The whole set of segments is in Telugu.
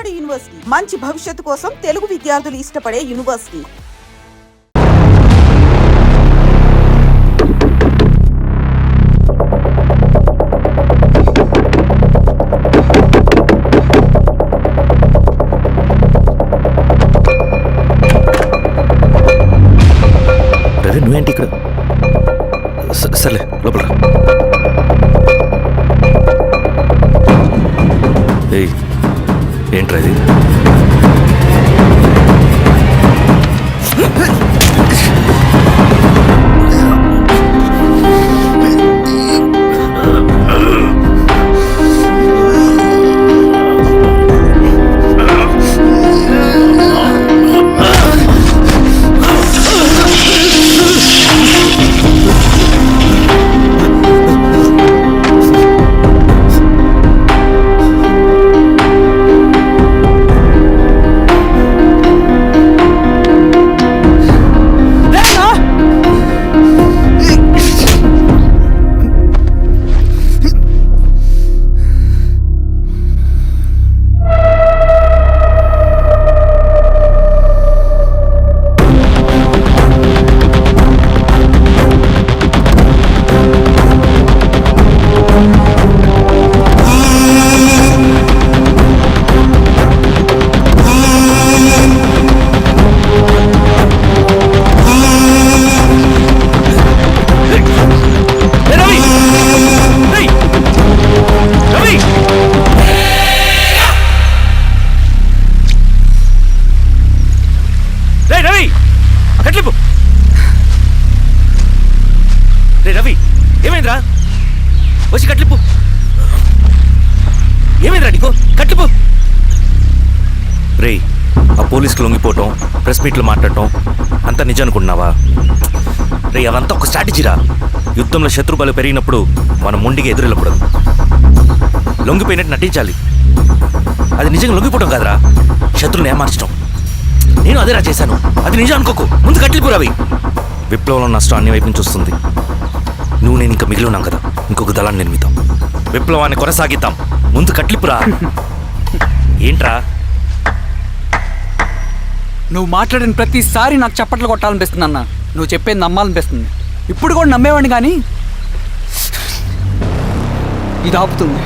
నాడు యూనివర్సిటీ మంచి భవిష్యత్తు కోసం తెలుగు విద్యార్థులు ఇష్టపడే యూనివర్సిటీ. నువ్వేంటి ఇక్కడ? సర్లే లోపల. ఏయ్ ఏంట్రా ఇది? రవి ఏమైందిరా? వచ్చి కట్లిప్పు. ఏమైందిరా నీకు? కట్లిప్పు. రే ఆ పోలీసుకి లొంగిపోవటం, ప్రెస్ మీట్లు మాట్లాడటం అంతా నిజం అనుకుంటున్నావా? రే అవంతా ఒక స్ట్రాటజీరా. యుద్ధంలో శత్రుబలు పెరిగినప్పుడు మనం ముండిగా ఎదురెళ్ళకూడదు, లొంగిపోయినట్టు నటించాలి. అది నిజంగా లొంగిపోవటం కాదురా, శత్రువుని ఏమార్చడం. నేను అదేరా చేశాను. అది నిజం అనుకోకు. ముందు కట్లిప్పు రవి. విప్లవంలో నష్టం అన్ని వైపు నుంచి వస్తుంది. నువ్వు నేను ఇంకా మిగిలి ఉన్నాం కదా, ఇంకొక దళాన్ని నిర్మిద్దాం, విప్లవాన్ని కొనసాగిద్దాం. ముందు కట్లిప్పురా. ఏంట్రా నువ్వు మాట్లాడిన ప్రతిసారి నాకు చప్పట్లు కొట్టాలనిపిస్తుంది అన్న. నువ్వు చెప్పేది నమ్మాలనిపిస్తుంది. ఇప్పుడు కూడా నమ్మేవాడిని, కానీ ఇది ఆపుతుంది.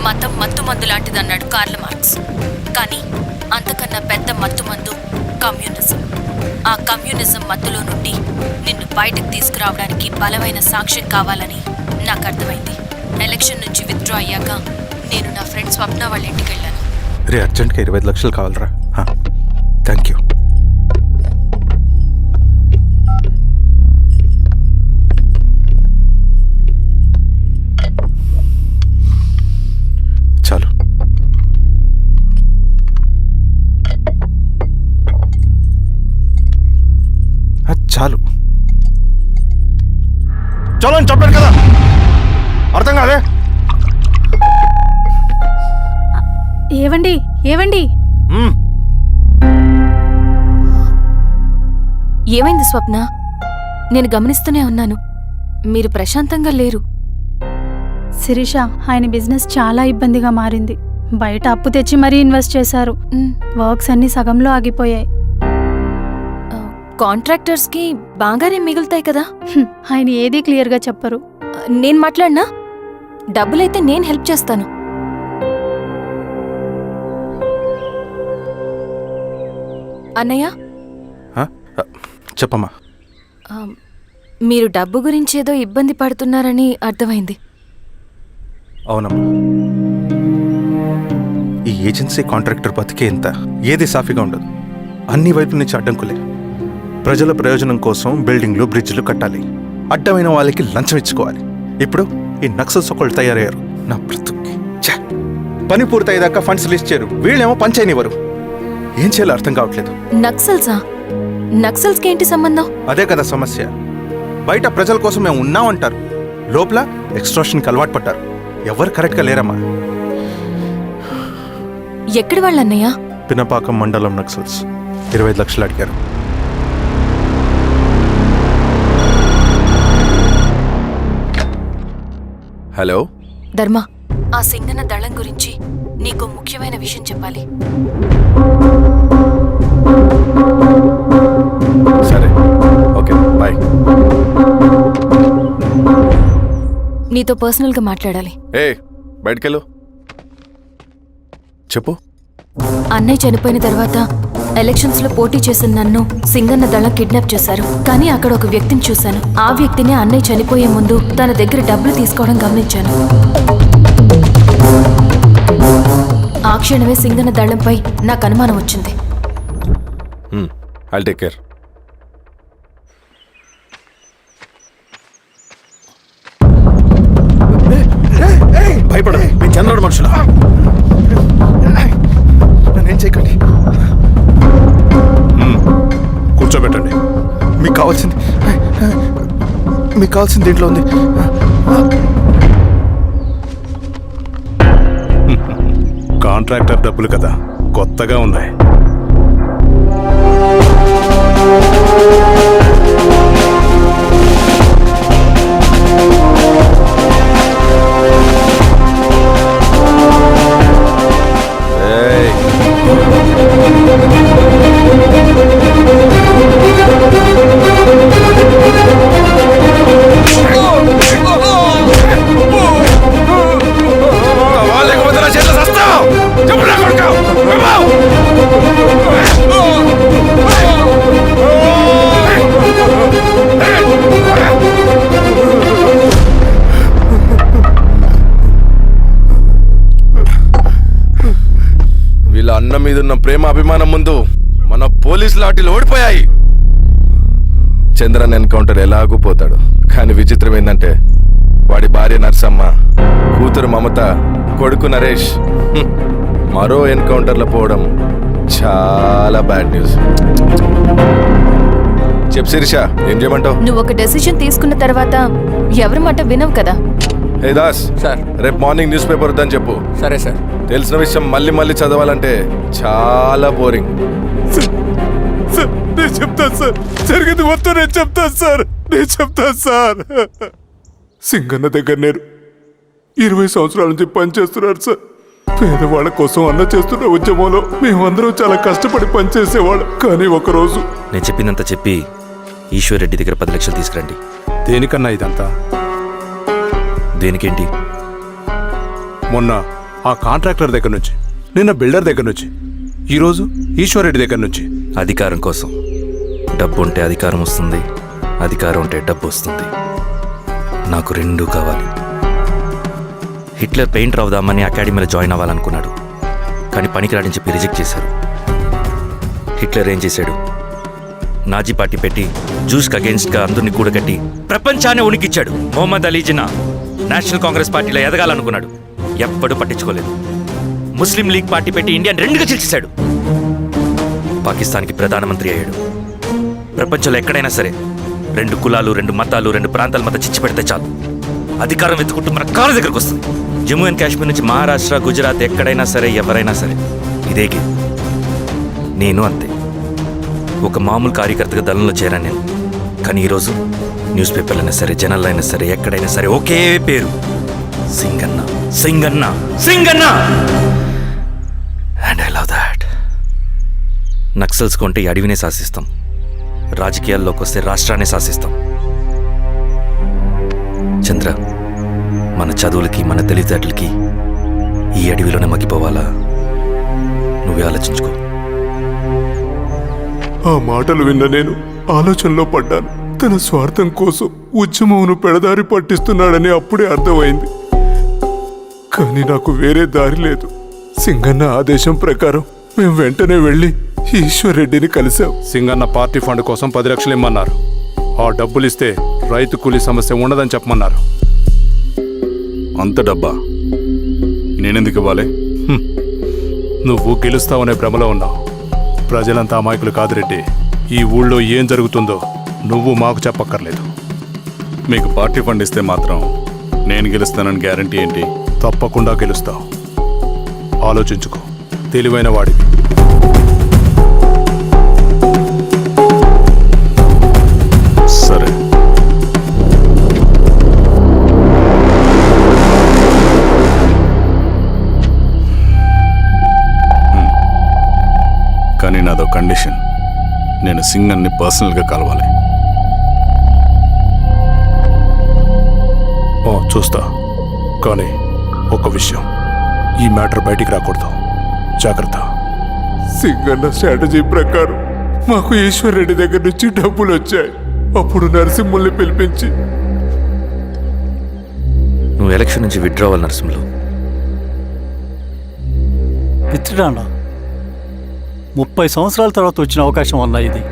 మతం మత్తుమందు లాంటిదన్నాడు కార్ల్ మార్క్స్. కానీ అంతకన్నా పెద్ద మత్తుమందు కమ్యూనిజం. ఆ కమ్యూనిజం మత్తులో నుండి నిన్ను బయటకు తీసుకురావడానికి బలమైన సాక్ష్యం కావాలని నాకు అర్థమైంది. ఎలక్షన్ నుంచి విత్డ్రా అయ్యాక నేను నా ఫ్రెండ్ స్వప్న వాళ్ళ ఇంటికి వెళ్ళాను. రే అర్జెంట్గా 25 లక్షలు కావాలరా. Thank you. చాలు. చాలు చాలు అని చెప్పాను కదా, అర్థం కాదే? ఏవండి ఏవండి ఏమైంది స్వప్న? నేను గమనిస్తూనే ఉన్నాను, మీరు ప్రశాంతంగా లేరు. శిరీష, ఆయన బిజినెస్ చాలా ఇబ్బందిగా మారింది. బయట అప్పు తెచ్చి మరీ ఇన్వెస్ట్ చేశారు. వర్క్స్ అన్ని సగంలో ఆగిపోయాయి. కాంట్రాక్టర్స్కి బాగానే మిగులుతాయి కదా. ఆయన ఏదీ క్లియర్గా చెప్పరు. నేను మాట్లాడినా డబ్బులైతే నేను హెల్ప్ చేస్తాను. అన్నయ్య చెప్పమ్మా. మీరు డబ్బు గురించి ఏదో ఇబ్బంది పడుతున్నారని అర్థమైంది. అవునమ్మా, ఈ ఏజెన్సీ కాంట్రాక్టర్ బతికే ఇంత ఏది సాఫీగా ఉండదు. అన్ని వైపుల నుంచి అడ్డంకులే. ప్రజల ప్రయోజనం కోసం బిల్డింగ్లు, బ్రిడ్జ్లు కట్టాలి, అడ్డమైన వాళ్ళకి లంచం ఇచ్చుకోవాలి. ఇప్పుడు ఈ నక్సల్స్ ఒకళ్ళు తయారయ్యారు. నా బ్రతుక్కి పని పూర్తయ్యేదాకా ఫండ్స్ లిస్ట్ చేయరు, వీళ్ళేమో పని చేయనివ్వరు. ఏం చేయాలో అర్థం కావట్లేదు. నక్సల్సా? నక్సల్స్కి ఏంటి సంబంధం? అదే కదా సమస్య. బయట ప్రజల కోసం మేము ఉన్నామంటారు, లోపల ఎక్స్ట్రాక్షన్కి అలవాటు పడ్డారు. ఎవరు కరెక్ట్గా లేరమ్మా. ఎక్కడి వాళ్ళన్నయ్య? పినపాకం మండలం నక్సల్స్ 25 లక్షలు అడిగారు. హలో ధర్మ, ఆ సింగన దళం గురించి నీకు ముఖ్యమైన విషయం చెప్పాలి. సరే, ఓకే, బాయ్. నీతో పర్సనల్గా మాట్లాడాలి. బయటకెళ్ళు. చెప్పు. అన్నయ్య చనిపోయిన తర్వాత ఎలక్షన్స్ లో పోటీ చేసిన నన్ను సింగన్న దళం కిడ్నాప్ చేశారు. కానీ అక్కడ ఒక వ్యక్తిని చూశాను. ఆ వ్యక్తిని అన్నయ్య చనిపోయే ముందు తన దగ్గర డబ్బులు తీసుకోవడం గమనించాను. ఆ క్షణమే సింగన్న దళంపై నాకు అనుమానం వచ్చింది. I'll take care. భయపడదు, మీ చంద్రుడు మనుషులు. నన్నేం చేయకండి. కూర్చోబెట్టండి. మీకు కావాల్సింది దీంట్లో ఉంది. కాంట్రాక్టర్ డబ్బులు కదా, కొత్తగా ఉన్నాయి. వీళ్ళ అన్న మీదున్న ప్రేమ అభిమానం ముందు మన పోలీస్ లాఠీలు ఓడిపోయాయి. చంద్రన్ ఎన్కౌంటర్ ఎలాగూ పోతాడు. కానీ విచిత్రం ఏంటంటే వాడి భార్య నర్సమ్మ, కూతురు మమత, కొడుకు నరేష్ మరో ఎన్కౌంటర్లో పోవడం చాలా బ్యాడ్ న్యూస్. చెప్పు శిరీష, ఏం చేయమంటావు? నువ్వు ఒక డెసిషన్ తీసుకున్న తర్వాత ఎవరి మాట వినవు కదా. హే దాస్ సార్. రేపు మార్నింగ్ న్యూస్ పేపర్ వద్దని చెప్పు. సరే సార్. తెలిసిన విషయం మళ్ళీ చదవాలంటే చాలా బోరింగ్. నేను చెప్తాను సార్, జరిగింది మొత్తం నేను చెప్తాను సార్. సింగన్న దగ్గర నేను 20 సంవత్సరాల నుంచి పనిచేస్తున్నారు సార్. పేదవాళ్ళ కోసం అన్న చేస్తున్న ఉద్యమంలో మేమందరం చాలా కష్టపడి పనిచేసేవాళ్ళం. కానీ ఒకరోజు నేను చెప్పిందంతా చెప్పి ఈశ్వర్రెడ్డి దగ్గర 10 లక్షలు తీసుకురండి. దేనికన్నా ఇదంతా? దేనికేంటి? మొన్న ఆ కాంట్రాక్టర్ దగ్గర నుంచి, నిన్న బిల్డర్ దగ్గర నుంచి, ఈరోజు ఈశ్వర్రెడ్డి దగ్గర నుంచి. అధికారం కోసం. డబ్బు ఉంటే అధికారం వస్తుంది, అధికారం ఉంటే డబ్బు వస్తుంది. నాకు రెండూ కావాలి. హిట్లర్ పెయింటర్ అవుదామని అకాడమీలో జాయిన్ అవ్వాలనుకున్నాడు. కానీ పనికిరాడని చెప్పి రిజెక్ట్ చేశారు. హిట్లర్ ఏం చేశాడు? నాజీ పార్టీ పెట్టి జూస్కి అగేన్స్ట్గా అందరినీ కూడగట్టి ప్రపంచాన్ని ఉనికిచ్చాడు. మొహమ్మద్ అలీ జిన్నా నేషనల్ కాంగ్రెస్ పార్టీలో ఎదగాలనుకున్నాడు. ఎప్పుడూ పట్టించుకోలేదు. ముస్లిం లీగ్ పార్టీ పెట్టి ఇండియాని రెండుగా చీల్చేశాడు. పాకిస్తాన్కి ప్రధానమంత్రి అయ్యాడు. ప్రపంచంలో ఎక్కడైనా సరే 2 కులాలు, 2 మతాలు, 2 ప్రాంతాల మధ్య చిచ్చు పెడితే చాలు, అధికారం వెతుకుంటూ మన కాళ్ళ దగ్గరకు వస్తుంది. జమ్మూ అండ్ కాశ్మీర్ నుంచి మహారాష్ట్ర, గుజరాత్ ఎక్కడైనా సరే, ఎవరైనా సరే ఇదే గేమ్. నేను అంతే. ఒక మామూలు కార్యకర్తగా దళంలో చేరాను నేను. కానీ ఈరోజు న్యూస్ పేపర్లైనా సరే, జనాల్లో అయినా సరే, ఎక్కడైనా సరే ఒకే పేరు, Singanna, Singanna, Singanna. And I love that. Naxals కొంటే ఈ అడవినే శాసిస్తాం. రాజకీయాల్లోకి వస్తే రాష్ట్రాన్ని శాసిస్తాం. చంద్ర, మన చదువులకి, మన తెలివితేటలకి ఈ అడవిలోనే మగ్గిపోవాలా? నువ్వే ఆలోచించుకో. ఆ మాటలు విన్న నేను ఆలోచనలో పడ్డాను. తన స్వార్థం కోసం ఉద్యమమును పెడదారి పట్టిస్తున్నాడని అప్పుడే అర్థమైంది. కానీ నాకు వేరే దారి లేదు. సింగన్న ఆదేశం ప్రకారం మేము వెంటనే వెళ్ళి ఈశ్వర్రెడ్డిని కలిశాం. సింగన్న పార్టీ ఫండ్ కోసం 10 లక్షలు ఇమ్మన్నారు. ఆ డబ్బులు ఇస్తే రైతు కూలీ సమస్య ఉండదని చెప్పమన్నారు. అంత డబ్బా నేనెందుకు ఇవ్వాలి? నువ్వు గెలుస్తావనే భ్రమలో ఉన్నావు. ప్రజలంతా అమాయకులు కాదు రెడ్డి. ఈ ఊళ్ళో ఏం జరుగుతుందో నువ్వు మాకు చెప్పక్కర్లేదు. మీకు పార్టీ ఫండ్ ఇస్తే మాత్రం నేను గెలుస్తానని గ్యారంటీ ఏంటి? తప్పకుండా గెలుస్తావు. ఆలోచించుకో. తెలివైన వాడివి. సరే. కానీ నాదో కండిషన్, నేను సింగర్ని పర్సనల్గా కలవాలి. చూస్తా, కానీ ఒక విషయం, ఈ మ్యాటర్ బయటికి రాకూడదు, జాగ్రత్త. సింగన్న స్ట్రాటజీ ప్రకారం మాకు ఈశ్వర్ రెడ్డి దగ్గర నుంచి డబ్బులు వచ్చాయి. అప్పుడు నరసింహుల్ని పిలిపించి, నువ్వు ఎలక్షన్ నుంచి విత్డ్రా అవ్వాలి నరసింహులు. విత్డ్రానా? 30 సంవత్సరాల తర్వాత వచ్చిన అవకాశం అన్నా ఇది.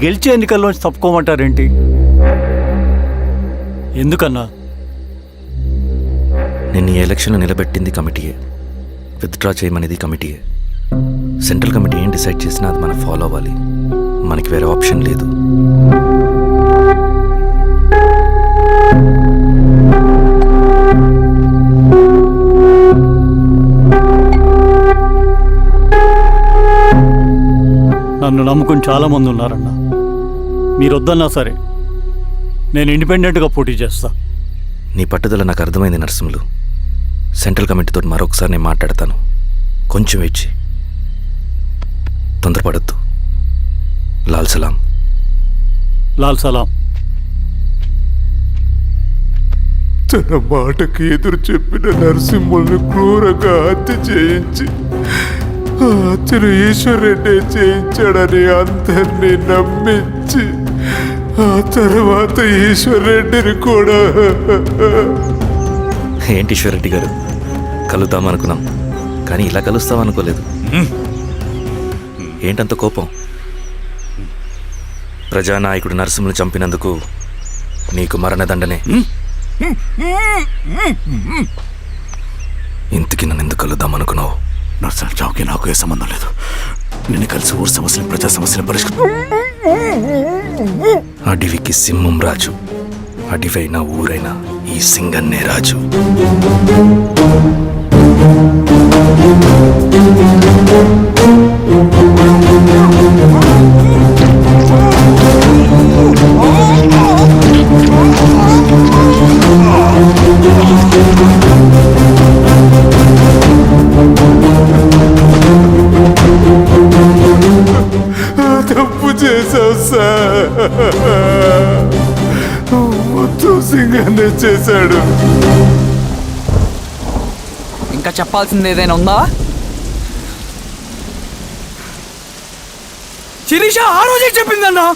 గెలిచే ఎన్నికల్లోంచి తప్పుకోమంటారేంటి? ఎందుకన్నా? నిన్ను ఈ ఎలక్షన్లో నిలబెట్టింది కమిటీయే, విత్డ్రా చేయమనేది కమిటీయే. సెంట్రల్ కమిటీ ఏం డిసైడ్ చేసినా అది మనం ఫాలో అవ్వాలి, మనకి వేరే ఆప్షన్ లేదు. నన్ను నమ్ముకుని చాలామంది ఉన్నారన్నా. మీరు వద్దన్నా సరే నేను ఇండిపెండెంట్గా పోటీ చేస్తా. నీ పట్టుదల నాకు అర్థమైంది నరసింహులు. సెంట్రల్ కమిటీతో మరొకసారి నేను మాట్లాడతాను, కొంచెం వెయిట్ చేయి, తొందరపడద్దు. లాల్ సలాం. లాల్ సలాం. తన మాటకి ఎదురు చెప్పిన నరసింహుల్ని క్రూరంగా హత్య చేయించి ఆ హత్యను ఈశ్వర్ రెడ్డి చేయించాడని అందరినీ నమ్మించి ఆ తర్వాత ఈశ్వర్ రెడ్డిని కూడా. ఏంటి ఈశ్వర్ రెడ్డి గారు, కలుద్దాం అనుకున్నాం కానీ ఇలా కలుస్తాం అనుకోలేదు. ఏంటంత కోపం? ప్రజానాయకుడు నరసింహులు చంపినందుకు నీకు మరణదండనే. ఇంతకీ నన్ను ఎందుకు కలుద్దాం అనుకున్నావు? నర్సన్ చావుకి నాకు ఏ సంబంధం లేదు. నిన్ను కలిసి ఊరు సమస్యలు, ప్రజా సమస్యలు పరిష్కరించు. అడవికి సింహం రాజు, అడవైనా ఊరైనా ఈ సింగన్నే రాజు. తప్పు చేశావు సార్, మొత్తం సింగన్నే చేశాడు. ఇంకా చెప్పాల్సింది ఏదైనా ఉందా? శిరీష ఆ రోజే చెప్పిందన్నా,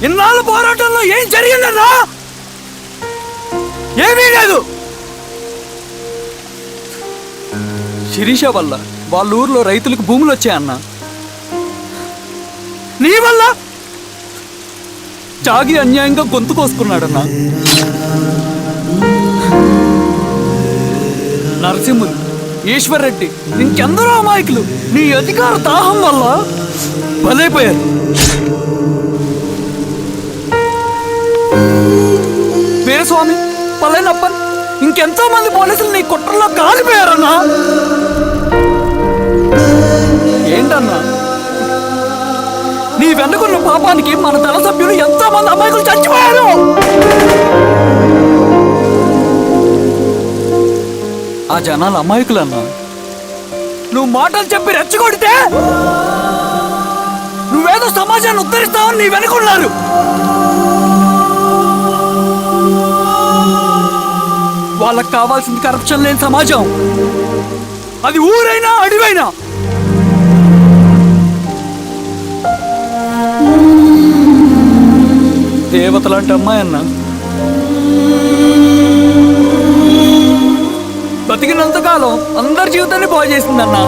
ఇన్నాళ్ళ పోరాటంలో ఏం జరిగిందన్నా? ఏమీ లేదు. శిరీష వల్ల వాళ్ళ ఊర్లో రైతులకు భూములు వచ్చాయన్నా. నీ వల్ల చాగి అన్యాయంగా గొంతు కోసుకున్నాడన్నా. నరసింహులు, ఈశ్వర్ రెడ్డి, ఇంకెందరో అమాయకులు నీ అధికార దాహం వల్ల బలైపోయారు. వీరస్వామి, పల్లెనప్పన్, ఇంకెంతో మంది పోలీసులు నీ కుట్రల్లో కాలిపోయారన్నా. ఏంటన్నా, నీ వెనుకున్న పాపానికి మన దళ సభ్యులు ఎంతో మంది అమాయకులు చచ్చిపోయారు. ఆ జనాలు అమాయకులన్నా. నువ్వు మాటలు చెప్పి రెచ్చగొడితే నువ్వేదో సమాజాన్ని ఉద్ధరిస్తావని నీ వెనుకున్నారు. వాళ్ళకి కావాల్సింది కరప్షన్ లేని సమాజం, అది ఊరైనా అడివైనా. దేవతలాంటి అమ్మాయి అన్న, బతికినంతకాలం అందరి జీవితాన్ని బాగు చేసిందన్నా.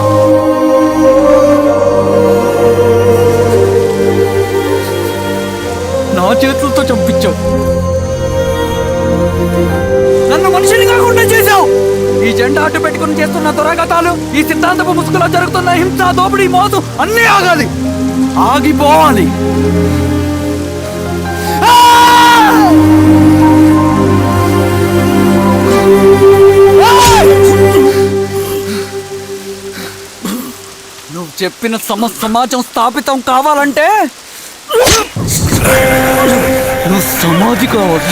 నా చేతులతో చంపించావు, నన్ను మనిషిని కాకుండా చేశావు. ఈ జెండా అడ్డు పెట్టుకుని చేస్తున్న దురాఘాతాలు, ఈ సిద్ధాంతపు ముసుగులో జరుగుతున్న హింస, దోపిడీ, మోసం అన్నీ ఆగాలి, ఆగిపోవాలి. నువ్వు చెప్పిన సమాజం స్థాపితం కావాలంటే నువ్వు సమాధి కావాలి.